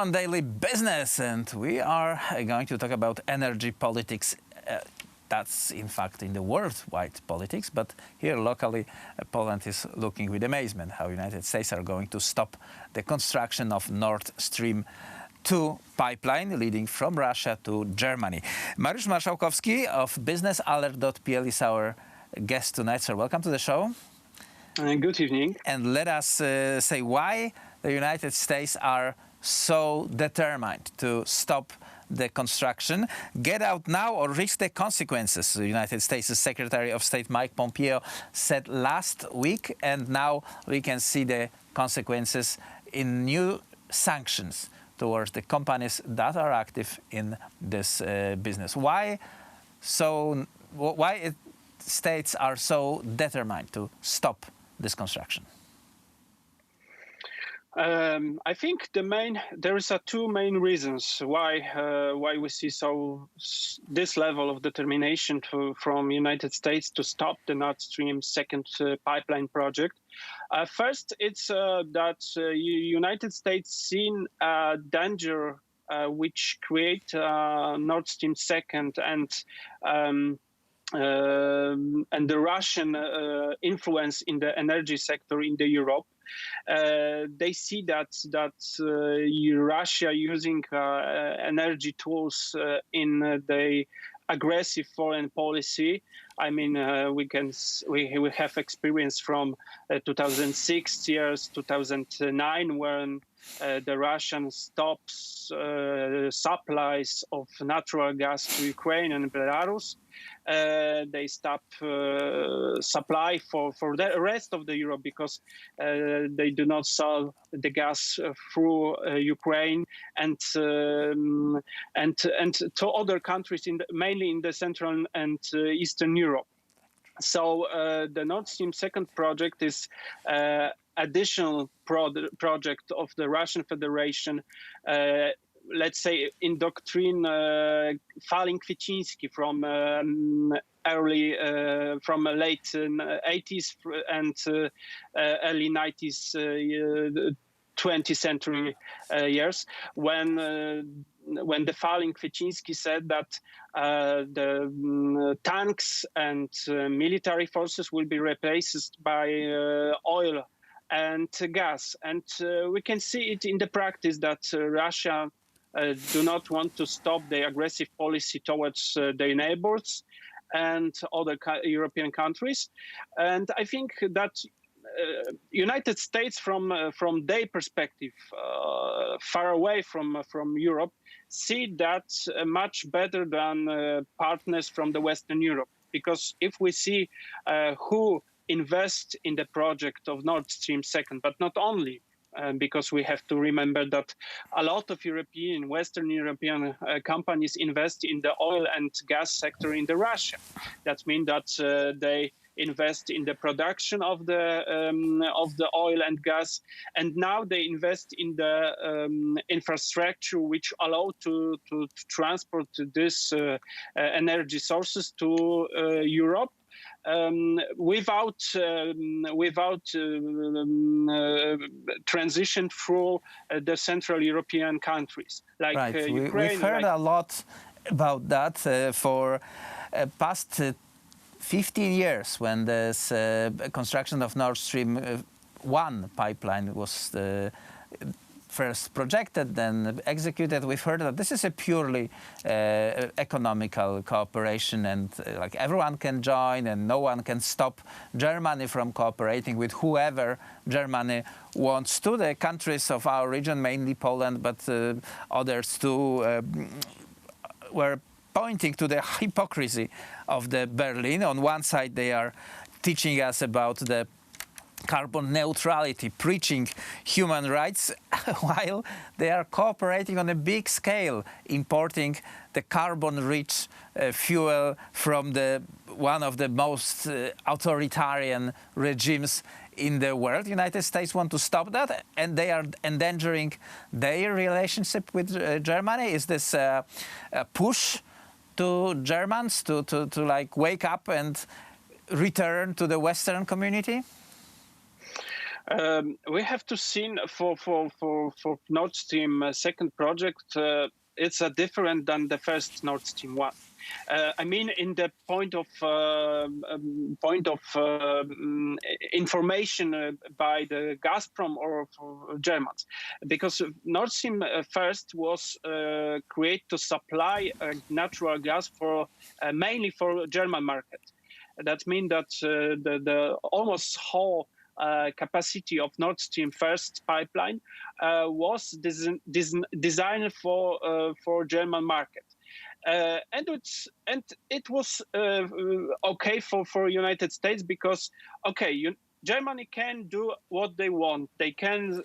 on Daily Business, and we are going to talk about energy politics. That's in fact in the worldwide politics, but here locally Poland is looking with amazement how United States are going to stop the construction of Nord Stream 2 pipeline leading from Russia to Germany. Mariusz Marszałkowski of biznesalert.pl is our guest tonight. Sir, welcome to the show. Good evening. And let us say why the United States are so determined to stop the construction. Get out now or risk the consequences, the United States' Secretary of State Mike Pompeo said last week, and now we can see the consequences in new sanctions towards the companies that are active in this business. Why states are so determined to stop this construction? I think there is two main reasons why we see this level of determination from United States to stop the Nord Stream second pipeline project. First, it's that United States seen a danger which create Nord Stream second and the Russian influence in the energy sector in Europe. They see that Russia using energy tools in the aggressive foreign policy. I mean, we have experience from 2006 years, 2009, when the Russians stops supplies of natural gas to Ukraine and Belarus. They stop supply for the rest of the Europe because they do not sell the gas through Ukraine and to other countries mainly in the Central and Eastern Europe. So the Nord Stream second project is additional project of the Russian Federation. Let's say in doctrine, Falling Kwieciński from late 80s and early 90s, 20th century years, when the Falling Kwieciński said that the tanks and military forces will be replaced by oil and gas. And we can see it in the practice that Russia do not want to stop the aggressive policy towards their neighbors and other European countries. And I think that United States, from their perspective, far away from Europe, see that much better than partners from the Western Europe. Because if we see who invest in the project of Nord Stream second, but not only, because we have to remember that a lot of Western European companies invest in the oil and gas sector in Russia. That means that they invest in the production of the oil and gas, and now they invest in the infrastructure which allow to transport this energy sources to Europe. Without transition through the Central European countries, like right. Ukraine. We've heard a lot about that for past 15 years, when this construction of Nord Stream 1 pipeline was first projected, then executed. We've heard that this is a purely economical cooperation, and like everyone can join and no one can stop Germany from cooperating with whoever Germany wants to. The countries of our region, mainly Poland, but others too, were pointing to the hypocrisy of the Berlin. On one side, they are teaching us about the carbon neutrality, preaching human rights, while they are cooperating on a big scale, importing the carbon-rich fuel from one of the most authoritarian regimes in the world. United States want to stop that, and they are endangering their relationship with Germany. Is this a push to Germans to like wake up and return to the Western community? We have to see for Nord Stream second project. It's different than the first Nord Stream 1. I mean, in the point of information by the Gazprom or for Germans, because Nord Stream first was created to supply natural gas for mainly for German market. That means that the almost whole capacity of Nord Stream first pipeline was designed for German market. And it was okay for United States because Germany can do what they want. They can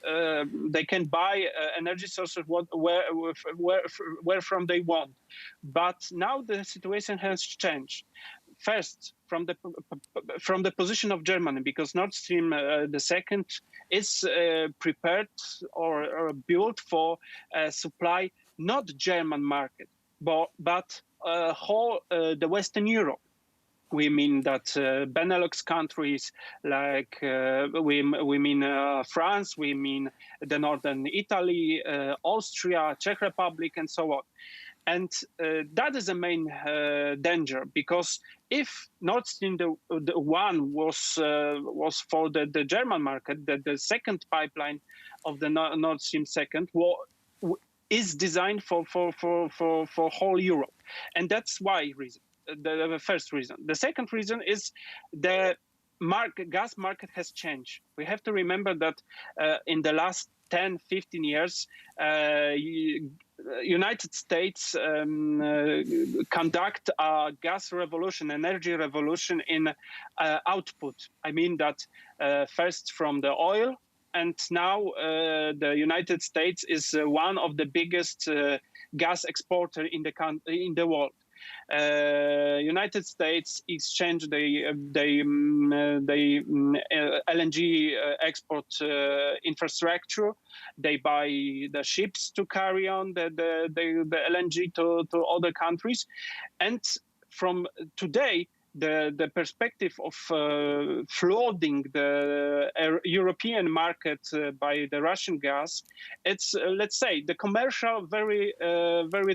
buy energy sources where from they want. But now the situation has changed. First, from the position of Germany, because Nord Stream the second is prepared or built for supply not German market, but whole the Western Europe. We mean that Benelux countries, like we mean France, we mean the northern Italy, Austria, Czech Republic, and so on. And that is the main danger, because if Nord Stream the one was for the German market, the second pipeline of the Nord Stream second is designed for whole Europe, and that's why reason. The first reason. The second reason is the gas market has changed. We have to remember that in the last 10, 15 years, United States conduct a gas revolution, energy revolution in output. I mean that first from the oil, and now the United States is one of the biggest gas exporter in the world. United States exchange the LNG export infrastructure. They buy the ships to carry on the LNG to other countries, and from today, the perspective of flooding the European market by the Russian gas, it's let's say the commercial very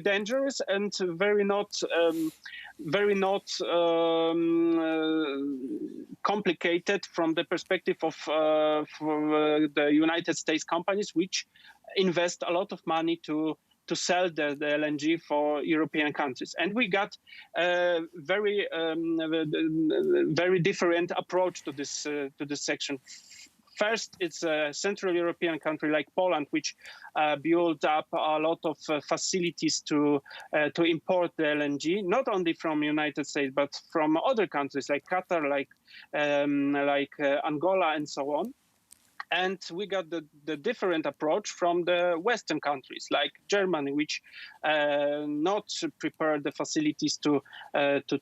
dangerous and very not complicated from the perspective of the United States companies, which invest a lot of money to sell the LNG for European countries. And we got a very different approach to this section. First, it's a Central European country like Poland, which built up a lot of facilities to import the LNG, not only from United States, but from other countries like Qatar, like Angola, and so on. And we got the different approach from the Western countries, like Germany, which not prepared the facilities to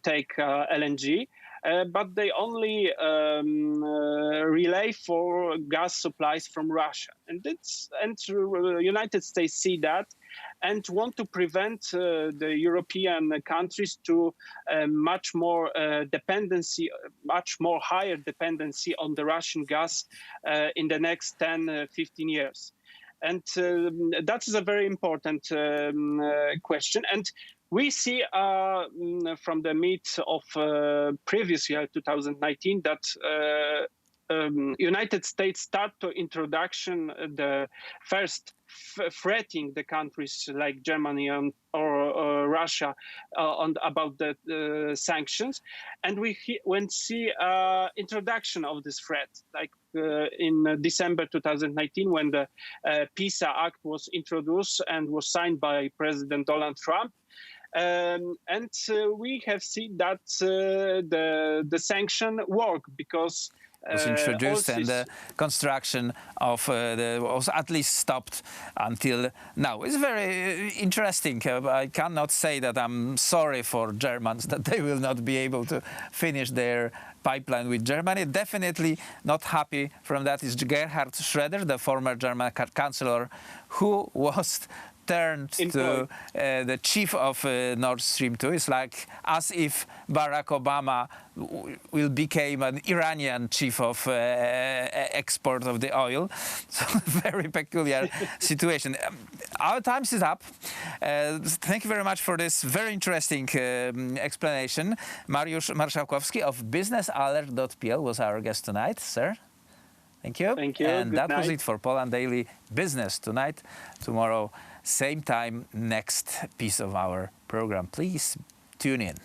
take LNG, but they only relay for gas supplies from Russia. And United States see that and want to prevent the European countries to much more higher dependency on the Russian gas in the next 10, 15 years. And that is a very important question. And we see from the mid of previous year, 2019, that United States start to introduction the first threatening the countries like Germany or Russia about the sanctions, and we see introduction of this threat, like in December 2019, when the PISA Act was introduced and was signed by President Donald Trump. And we have seen that the sanction work, because was introduced and the construction of was at least stopped until now. It's very interesting. I cannot say that I'm sorry for Germans that they will not be able to finish their pipeline with Germany. Definitely not happy from that is Gerhard Schröder, the former German chancellor, who was turned to the chief of Nord Stream 2. It's like as if Barack Obama will become an Iranian chief of export of the oil. So very peculiar situation. Our time is up. Thank you very much for this very interesting explanation. Mariusz Marszałkowski of biznesalert.pl was our guest tonight, sir. Thank you. Thank you. And Good that was night. it for Poland Daily Business tonight. Tomorrow, same time, next piece of our program. Please tune in.